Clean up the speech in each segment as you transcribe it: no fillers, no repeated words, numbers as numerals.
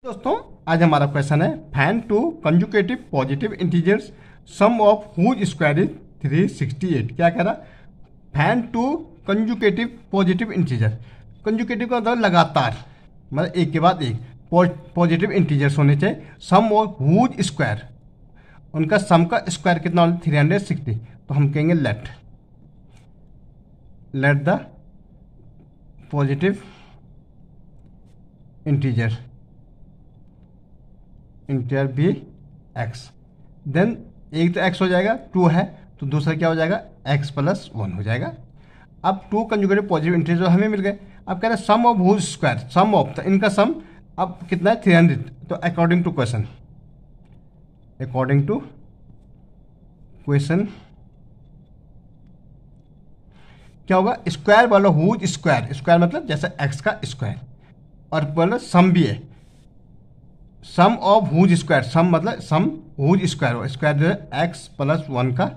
दोस्तों आज हमारा क्वेश्चन है find two consecutive positive integers sum of whose square is 368। क्या कह रहा? Find two consecutive positive integer. Consecutive का मतलब लगातार, मतलब एक के बाद एक पॉजिटिव इंटीजर्स होने चाहिए। सम ऑफ हुज स्क्वायर, उनका सम का स्क्वायर कितना होना? 360। तो हम कहेंगे let the positive integer be x. Then एक तो एक्स हो जाएगा, टू है तो दूसरा क्या हो जाएगा? एक्स प्लस वन हो जाएगा। अब टू कंजुगेटिव पॉजिटिव इंटीजर हमें मिल गए। अब कह रहे हैं sum of whose square, sum of, तो इनका सम अब कितना है? 300। तो अकॉर्डिंग टू क्वेश्चन क्या होगा? स्क्वायर बोलो हुज स्क्वायर, स्क्वायर मतलब जैसे एक्स का स्क्वायर, और बोलो सम भी है, सम ऑफ हुज स्क्वायर, सम मतलब सम हुज स्क्वायर, स्क्वायर जो है एक्स प्लस वन का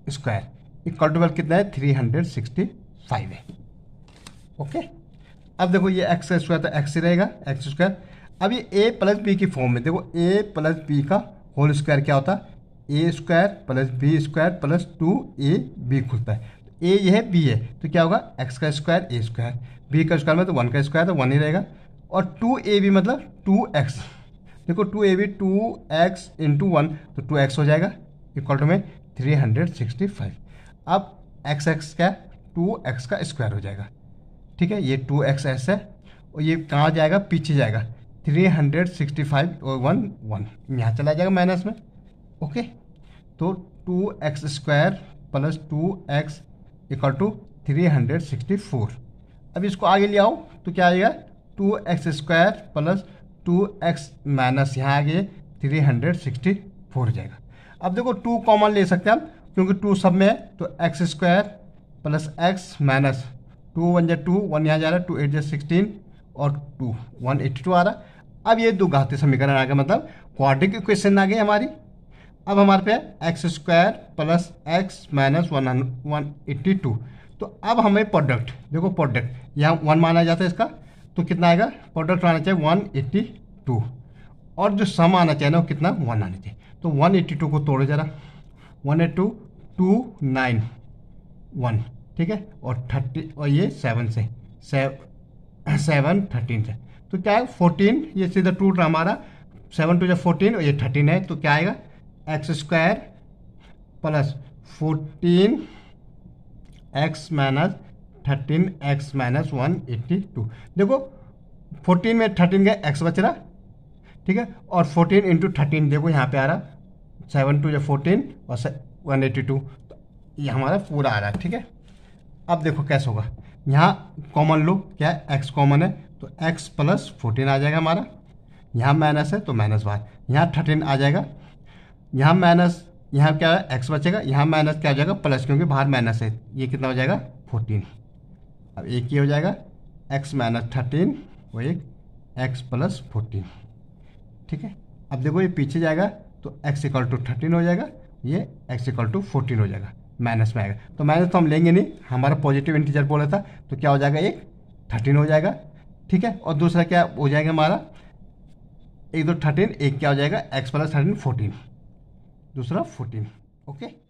स्क्वायर इक्वल टू कितना है? 365 है। ओके, अब देखो ये एक्स का स्क्वायर तो एक्स ही रहेगा, एक्स स्क्वायर। अब ये ए प्लस बी की फॉर्म में, देखो ए प्लस बी का होल स्क्वायर क्या होता है? A square plus B square plus 2ab खुलता है। तो ए ये है, बी है, तो क्या होगा? एक्स का स्क्वायर ए स्क्वायर, बी का स्क्वायर में तो वन का स्क्वायर तो वन ही रहेगा, और 2ab मतलब 2x। देखो 2ab 2x इंटू वन तो 2x हो जाएगा इक्वल टू में 365। अब एक्स एक्स क्या? 2x का स्क्वायर हो जाएगा। ठीक है, ये 2x है और ये कहाँ जाएगा? पीछे जाएगा। 365 और वन वन यहाँ चला जाएगा माइनस में। ओके, तो 2x square plus 2x equal to 364। अब इसको आगे ले आओ तो क्या आएगा? 2x square plus 2x minus यहाँ आगे 364 हो जाएगा। अब देखो 2 कॉमन ले सकते हैं हम, क्योंकि 2 सब में है, तो x square plus x minus 2 one जा 2, वन यहाँ जा रहा है, 2 8 जा 16 और 2 182 आ रहा। अब ये दो घातीय समीकरण आ गया, मतलब क्वाड्रेटिक इक्वेशन आ गई हमारी। अब हमारे पे x square plus x minus 182। तो अब हमें प्रोडक्ट, देखो प्रोडक्ट यहाँ 1 माना जाता है इसका, तो कितना आएगा? प्रोडक्ट आना चाहिए 182, और जो सम आना चाहिए ना वो कितना? 1 आना चाहिए। तो 182 को तोड़ो जरा, 182 2 9 1, ठीक है, और 30 और ये 7 से 7 13 से, तो क्या है? 14। ये सीधा टूट रहा हमारा, 7 2 14 और ये 13 है, तो क्या आएगा? X square plus 14 x minus 13 x minus 182। देखो 14 में 13 का एक्स बच रहा, ठीक है, और 14 इंटू 13 देखो यहाँ पे आ रहा 7 2 14 और 182, तो ये हमारा पूरा आ रहा है। ठीक है, अब देखो कैसे होगा, यहाँ कॉमन लो, क्या है? एक्स कॉमन है तो एक्स प्लस 14 आ जाएगा हमारा, यहाँ माइनस है तो माइनस बाहर, यहाँ 13 आ जाएगा, यहाँ माइनस, यहाँ क्या है? एक्स बचेगा, यहाँ माइनस क्या हो जाएगा? प्लस, क्योंकि बाहर माइनस है, ये कितना हो जाएगा? 14। अब एक ही हो जाएगा एक्स माइनस 13 और एक एक्स प्लस 14। ठीक है, अब देखो ये पीछे जाएगा तो एक्स इक्वल टू 13 हो जाएगा, ये एक्स इक्वल टू 14 हो जाएगा, माइनस में आएगा। तो माइनस तो हम लेंगे नहीं, हमारा पॉजिटिव इंटीजर बोला था, तो क्या हो जाएगा? एक 13 हो जाएगा, ठीक है, और दूसरा क्या हो जाएगा हमारा? एक तो 13, एक क्या हो जाएगा? एक्स प्लस 13 14, दूसरा 14। ओके।